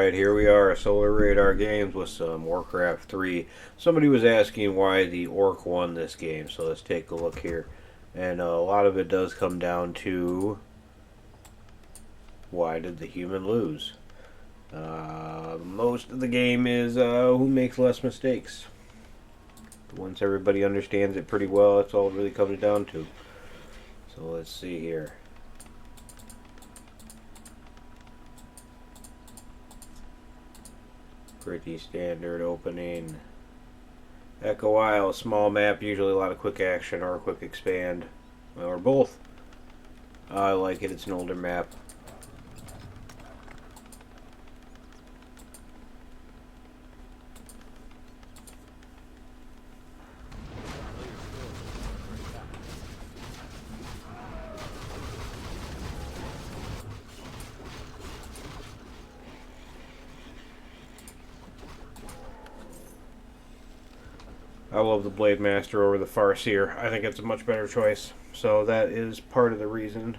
Alright, here we are, Solar Radar Games with some Warcraft 3. Somebody was asking why the Orc won this game, so let's take a look here. And a lot of it does come down to why did the human lose? Most of the game is who makes less mistakes. Once everybody understands it pretty well, that's all it really comes down to. So let's see here. Pretty standard opening. Echo Isle, small map, usually a lot of quick action or a quick expand. Or both. I like it, it's an older map. I love the Blademaster over the Farseer. I think it's a much better choice. So that is part of the reason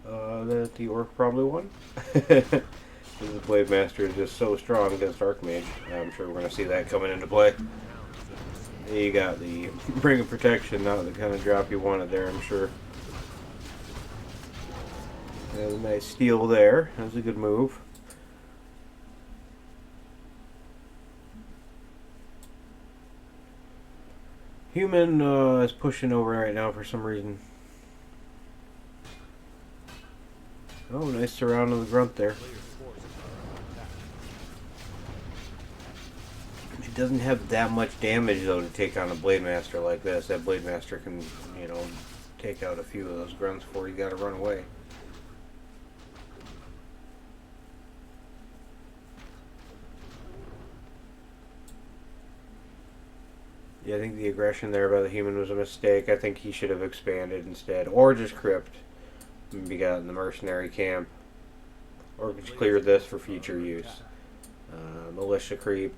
that the Orc probably won. The Blademaster is just so strong against Archmage. I'm sure we're going to see that coming into play. You got the Ring of Protection, not the kind of drop you wanted there, I'm sure. There's a nice steal there. That was a good move. Human is pushing over right now for some reason. Oh, nice surround of the grunt there. It doesn't have that much damage though to take on a Blademaster like this. That Blademaster can, you know, take out a few of those grunts before you gotta run away. Yeah, I think the aggression there by the human was a mistake. I think he should have expanded instead. Or just crypt. Maybe got in the mercenary camp. Or just clear this for future use. Militia creep.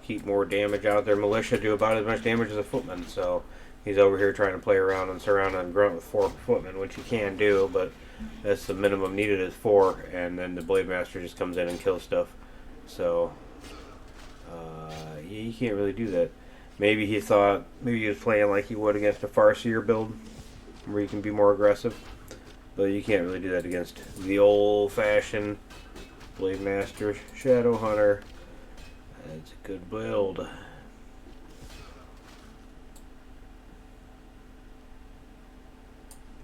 Keep more damage out there. Militia do about as much damage as a footman. So he's over here trying to play around and surround and grunt with 4 footmen, which he can do. But that's the minimum needed is 4. And then the Blademaster just comes in and kills stuff. So... you can't really do that. Maybe he thought, maybe he was playing like he would against a Farseer build, where you can be more aggressive. But you can't really do that against the old-fashioned Blademaster Shadow Hunter. That's a good build.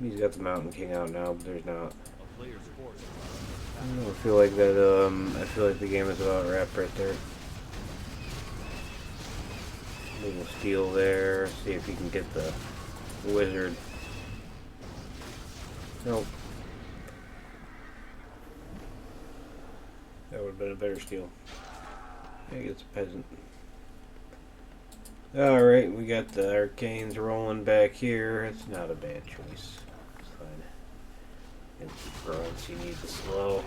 He's got the Mountain King out now, but there's not. I feel like that. I feel like the game is about wrapped right there. Little steal there. See if he can get the wizard. Nope. That would have been a better steal. He gets a peasant. Alright, we got the arcanes rolling back here. It's not a bad choice. It's fine. Against the grunts, you need the slow.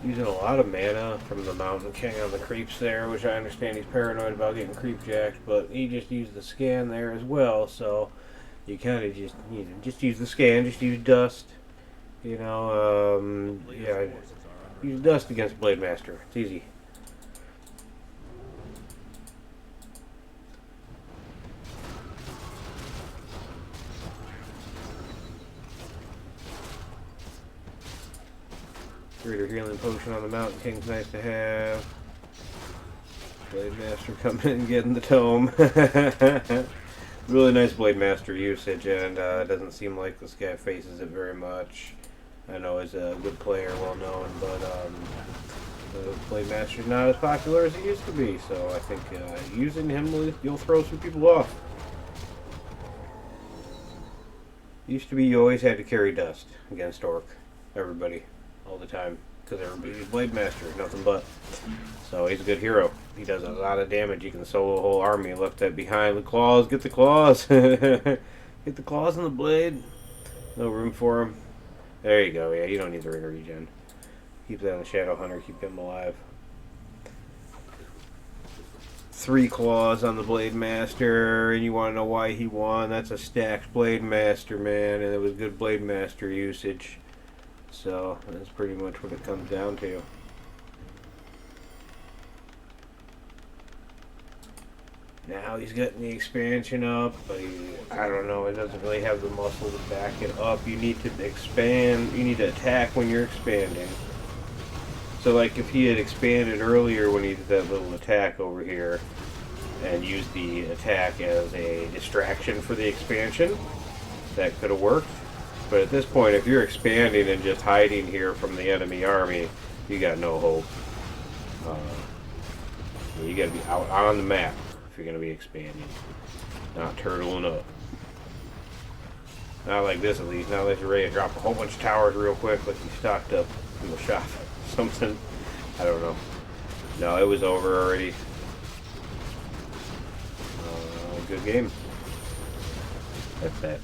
Using a lot of mana from the Mountain King on the creeps there, which I understand he's paranoid about getting creep jacked, but he just used the scan there as well, so you kind of just, you know, just use the scan, just use dust, you know, yeah, use dust against Blademaster, it's easy. Greater healing potion on the Mountain King's nice to have. Blademaster coming in and getting the tome. Really nice Blademaster usage, and it doesn't seem like this guy faces it very much. I know he's a good player, well known, but the Blademaster's not as popular as he used to be, so I think using him, you'll throw some people off. Used to be you always had to carry dust against Orc. Everybody. All the time, because everybody's Blademaster, nothing but. So he's a good hero. He does a lot of damage. You can solo a whole army. Left that behind. The claws, get the claws. Get the claws on the blade. No room for him. There you go. Yeah, you don't need the ring regen. Keep that on the Shadow Hunter, keep him alive. 3 claws on the Blademaster, and you want to know why he won? That's a stacked Blademaster, man, and it was good Blademaster usage. So, that's pretty much what it comes down to. Now he's getting the expansion up, but I don't know, it doesn't really have the muscle to back it up. You need to expand, you need to attack when you're expanding. So like if he had expanded earlier when he did that little attack over here and used the attack as a distraction for the expansion, that could have worked. But at this point, if you're expanding and just hiding here from the enemy army, you got no hope. You got to be out on the map if you're going to be expanding, not turtling up. Not like this at least. Now that you're ready to drop a whole bunch of towers real quick, like you stocked up in the shop. Something. I don't know. No, it was over already. Good game. That's that.